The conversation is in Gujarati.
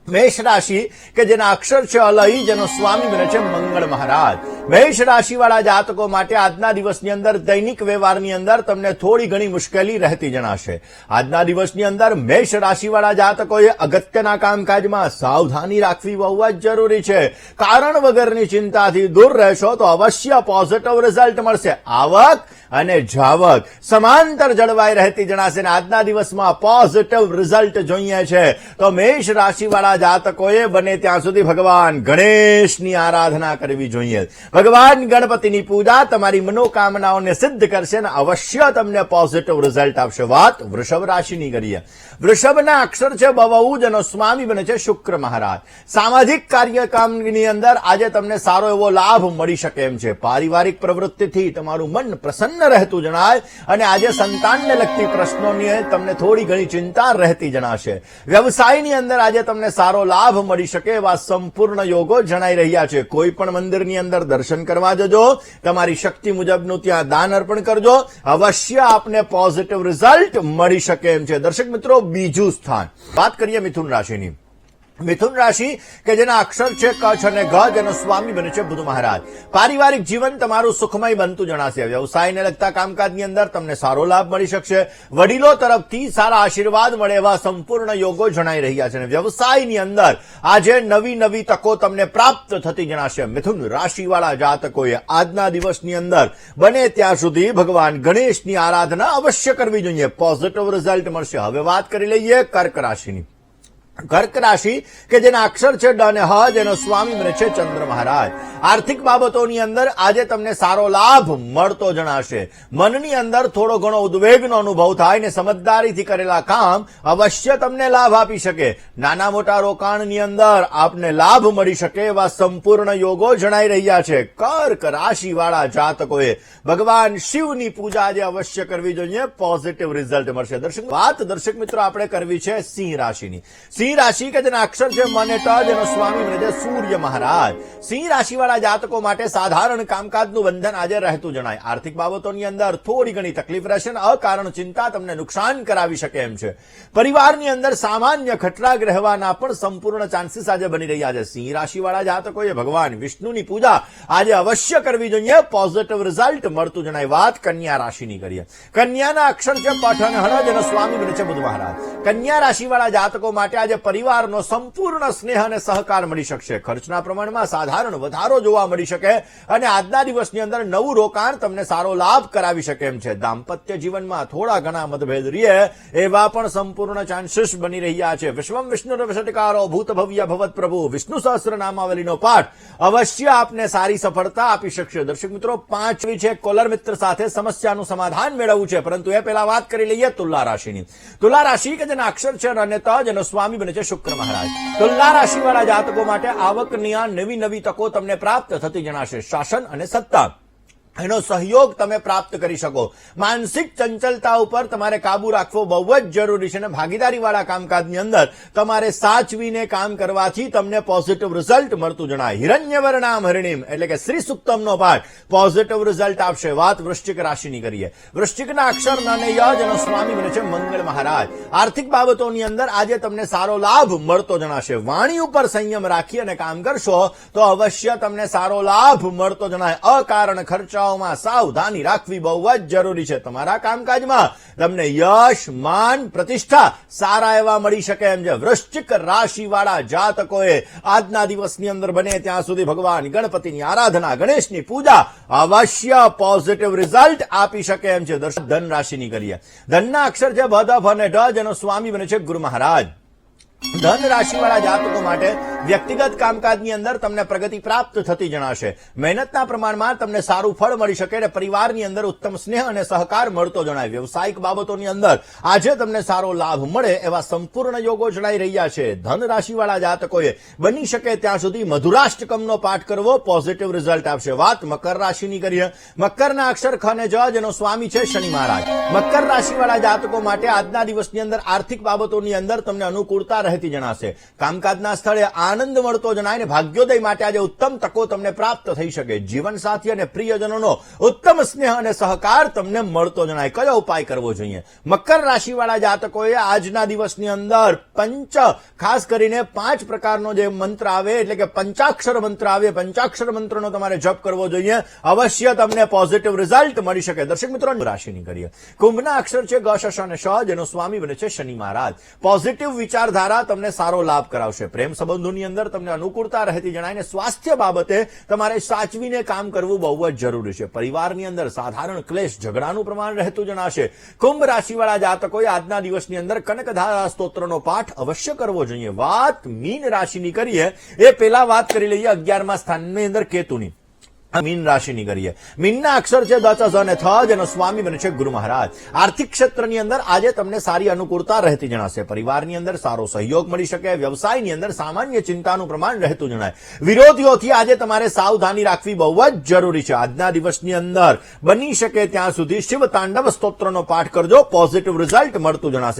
મેષ રાશિ કે જેના અક્ષર છે અલઈ, જેનો સ્વામી બને છે મંગળ મહારાજ. મેષ રાશિવાળા જાતકો માટે આજના દિવસની અંદર દૈનિક વ્યવહારની અંદર તમને થોડી ઘણી મુશ્કેલી રહેતી જણાશે. આજના દિવસની અંદર મેષ રાશિવાળા જાતકોએ અગત્યના કામકાજમાં સાવધાની રાખવી બહુ જ જરૂરી છે. કારણ વગરની ચિંતાથી દૂર રહેશો તો અવશ્ય પોઝિટિવ રિઝલ્ટ મળશે. આવક અને જાવક સમાંતર જળવાઈ રહેતી જણાશે અને આજના દિવસમાં પોઝિટિવ રિઝલ્ટ જોઈએ છે. તો મેષ રાશિવાળા જાતકોએ બને ત્યાં સુધી ભગવાન ગણેશની આરાધના કરવી જોઈએ. ભગવાન ગણપતિની પૂજા તમારી મનોકામનાઓને સિદ્ધ કરશે અને અવશ્ય તમને પોઝિટિવ રિઝલ્ટ આપશે. વાત વૃષભ રાશિની કરીએ. વૃષભના અક્ષર છે બવઉ, જેનો સ્વામી બને છે શુક્ર મહારાજ. સામાજિક કાર્યક્રમની અંદર આજે તમને સારો એવો લાભ મળી શકે એમ છે. પારિવારિક પ્રવૃત્તિથી તમારું મન પ્રસન્ન રહેતું જણાય અને આજે સંતાનને લગતી પ્રશ્નોની તમને થોડી ઘણી ચિંતા રહેતી જણાશે. વ્યવસાયની અંદર આજે તમને સારો લાભ મળી શકે એવા સંપૂર્ણ યોગો જણાઈ રહ્યા છે. કોઈ પણ મંદિરની અંદર દર્શન કરવા જજો, તમારી શક્તિ મુજબનું ત્યાં દાન અર્પણ કરજો, અવશ્ય આપને પોઝિટિવ રિઝલ્ટ મળી શકે એમ છે. દર્શક મિત્રો, બીજું સ્થાન વાત કરીએ મિથુન રાશિની. મિથુન રાશિ કે જેના અક્ષર છે કચ્છ અને ગ, જેનો સ્વામી બને છે બુધ મહારાજ. પારિવારિક જીવન તમારું સુખમય બનતું જણાશે. વ્યવસાયને લગતા કામકાજની અંદર તમને સારો લાભ મળી શકશે. વડીલો તરફથી સારા આશીર્વાદ મળે એવા સંપૂર્ણ યોગો જણાઈ રહ્યા છે. વ્યવસાયની અંદર આજે નવી તકો તમને પ્રાપ્ત થતી જણાશે. મિથુન રાશિવાળા જાતકોએ આજના દિવસની અંદર બને ત્યાં સુધી ભગવાન ગણેશની આરાધના અવશ્ય કરવી જોઈએ. પોઝિટિવ રિઝલ્ટ મળશે. હવે વાત કરી લઈએ કર્ક રાશિની. કર્ક રાશિ કે જેના અક્ષર છે ડ અને હ, જેનો સ્વામી બને છે ચંદ્ર મહારાજ. આર્થિક બાબતોની અંદર આજે તમને સારો લાભ મળતો જણાશે. મનની અંદર થોડો ઘણો ઉદ્વેગનો અનુભવ થાય ને સમજદારીથી કરેલા કામ અવશ્ય તમને લાભ આપી શકે. નાના મોટા રોકાણની અંદર આપને લાભ મળી શકે એવા સંપૂર્ણ યોગો જણાઈ રહ્યા છે. કર્ક રાશિવાળા જાતકોએ ભગવાન શિવની પૂજા આજે અવશ્ય કરવી જોઈએ. પોઝિટિવ રિઝલ્ટ મળશે. દર્શક મિત્રો, આપણે કરવી છે સિંહ રાશિની. સિંહ રાશિ કે જેના અક્ષર છે મ અને ટ, જેનો સ્વામી બને છે સૂર્ય મહારાજ. સિંહ રાશિવાળા જાતકો માટે સાધારણ કામકાજનું બંધન આજે રહેતું જણાય. આર્થિક બાબતોની અંદર થોડી ઘણી તકલીફ રહેશે અને અકારણ ચિંતા તમને નુકસાન કરાવી શકે એમ છે. પરિવારની અંદર સામાન્ય ખટરાગ રહેવાના પણ સંપૂર્ણ ચાન્સીસ આજે બની રહ્યા છે. સિંહ રાશિવાળા જાતકોએ ભગવાન વિષ્ણુની પૂજા આજે અવશ્ય કરવી જોઈએ. પોઝિટિવ રિઝલ્ટ મળતું જણાય. વાત કન્યા રાશિની કરીએ. કન્યાના અક્ષર છે પઠ અને હળ, જેનો સ્વામી બને છે બુધ મહારાજ. કન્યા રાશિવાળા જાતકો માટે આજે પરિવારનો સંપૂર્ણ સ્નેહ અને સહકાર મળી શકશે. ખર્ચના પ્રમાણમાં સાધારણ વધારો જોવા મળી શકે અને આજના દિવસની અંદર નવું રોકાણ તમને સારો લાભ કરાવી શકે એમ છે. દાંપત્ય જીવનમાં થોડા ઘણા મતભેદ રહે એવા પણ સંપૂર્ણ ચાન્સીસ બની રહ્યા છે. વિશ્વમ વિષ્ણુ ષટકારો ભૂત ભવ્ય ભવત પ્રભુ વિષ્ણુ સહસ્ત્ર નામાવલીનો પાઠ અવશ્ય આપને સારી સફળતા આપી શકશે. દર્શક મિત્રો, 5મી છે કોલર મિત્ર સાથે સમસ્યાનું સમાધાન મેળવવું છે, પરંતુ એ પહેલા વાત કરી લઈએ તુલા રાશિની. તુલા રાશિ કે જેના અક્ષર છે ર અને ત, જેનો સ્વામી બને છે શુક્ર મહારાજ. તુલા રાશિવાળા જાતકો માટે આવકની નવી તકો તમને પ્રાપ્ત થતી જણાશે. શાસન અને સત્તા એનો સહયોગ તમે પ્રાપ્ત કરી શકો. માનસિક ચંચલતા ઉપર તમારે કાબુ રાખવો બહુ જ જરૂરી છે અને ભાગીદારીવાળા કામકાજની અંદર તમારે સાચવીને કામ કરવાથી તમને પોઝિટિવ રિઝલ્ટ મળતું જણાય. હિરણ્યવર્ણામ હરિણીમ એટલે કે શ્રી સુક્તમનો પાઠ પોઝિટિવ રિઝલ્ટ આપશે. વાત વૃશ્ચિક રાશિની કરીએ. વૃશ્ચિકના અક્ષર ન અને ય, જેનો સ્વામી બને છે મંગળ મહારાજ. આર્થિક બાબતોની અંદર આજે તમને સારો લાભ મળતો જણાશે. વાણી ઉપર સંયમ રાખી અને કામ કરશો તો અવશ્ય તમને સારો લાભ મળતો જણાય. અકારણ ખર્ચા સાવધાની રાખવી બહુ જ જરૂરી છે. તમારા કામકાજમાં તમને યશ, માન, પ્રતિષ્ઠા સારા એવા મળી શકે એમ છે. વૃશ્ચિક રાશિવાળા જાતકોએ આજના દિવસની અંદર બને ત્યાં સુધી ભગવાન ગણપતિની આરાધના, ગણેશની પૂજા અવશ્ય પોઝિટિવ રિઝલ્ટ આપી શકે એમ છે. ધન રાશિની કરીએ. ધનના અક્ષર છે ભ, ધ, ભ અને ઢ, જેનો સ્વામી બને છે ગુરુ મહારાજ. ધન રાશિવાળા જાતકો માટે વ્યક્તિગત કામકાજની અંદર તમને પ્રગતિ પ્રાપ્ત થતી જણાશે. મહેનતના પ્રમાણમાં તમને સારું ફળ મળી શકે અને પરિવારની અંદર ઉત્તમ સ્નેહ અને સહકાર મળતો જણાય. વ્યવસાયિક બાબતોની અંદર આજે તમને સારો લાભ મળે એવા સંપૂર્ણ યોગો જણાઈ રહ્યા છે. ધન રાશિવાળા જાતકોએ બની શકે ત્યાં સુધી મધુરાષ્ટકમનો પાઠ કરવો પોઝિટિવ રિઝલ્ટ આપશે. વાત મકર રાશિની કરીએ. મકરના અક્ષર ખ અને જ, જેનો સ્વામી છે શનિ મહારાજ. મકર રાશિવાળા જાતકો માટે આજના દિવસની અંદર આર્થિક બાબતોની અંદર તમને અનુકૂળતા રહેતી જણાશે. કામકાજના સ્થળે આનંદ મળતો જણાય ને ભાગ્યોદય માટે આજે ઉત્તમ તકો તમને પ્રાપ્ત થઈ શકે. જીવનસાથી અને પ્રિયજનોનો ઉત્તમ સ્નેહ અને સહકાર તમને મળતો જણાય. કયો ઉપાય કરવો જોઈએ? મકર રાશિવાળા જાતકોએ આજના દિવસની અંદર ખાસ કરીને 5 પ્રકારનો જે મંત્ર આવે એટલે કે પંચાક્ષર મંત્ર આવે, પંચાક્ષર મંત્રનો તમારે જપ કરવો જોઈએ. અવશ્ય તમને પોઝિટિવ રિઝલ્ટ મળી શકે. દર્શક મિત્રો, રાશિની કરીએ. કુંભના અક્ષર છે ગ, શ અને શ, જેનો સ્વામી બને છે શનિ મહારાજ. પોઝિટિવ વિચારધારા તમને સારો લાભ કરાવશે. પ્રેમ સંબંધોની અંદર તમને અનુકૂળતા રહેતી જણાય ને સ્વાસ્થ્ય બાબતે તમારે સાચવીને કામ કરવું બહુ જ જરૂરી છે. પરિવારની અંદર સાધારણ ક્લેશ ઝઘડાનું પ્રમાણ રહેતું જણાશે. કુંભ રાશિવાળા જાતકોએ આજના દિવસની અંદર કનકધારા સ્તોત્રનો પાઠ અવશ્ય કરવો જોઈએ. વાત મીન રાશિની કરીએ એ પહેલા વાત કરી લઈએ 11મા સ્થાનની અંદર કેતુની. મીન રાશિની કરીએ. મીનના અક્ષર છે દ, ચ, ઝ અને થ, જેનો સ્વામી બને છે ગુરુ મહારાજ. આર્થિક ક્ષેત્રની અંદર આજે તમને સારી અનુકૂળતા રહેતી જણાશે. પરિવારની અંદર સારો સહયોગ મળી શકે. વ્યવસાયની અંદર સામાન્ય ચિંતાનું પ્રમાણ રહેતું જણાય. વિરોધીઓથી આજે તમારે સાવધાની રાખવી બહુ જ જરૂરી છે. આજના દિવસની અંદર બની શકે ત્યાં સુધી શિવ તાંડવ સ્તોત્રનો પાઠ કરજો. પોઝિટિવ રિઝલ્ટ મળતું જણાશે.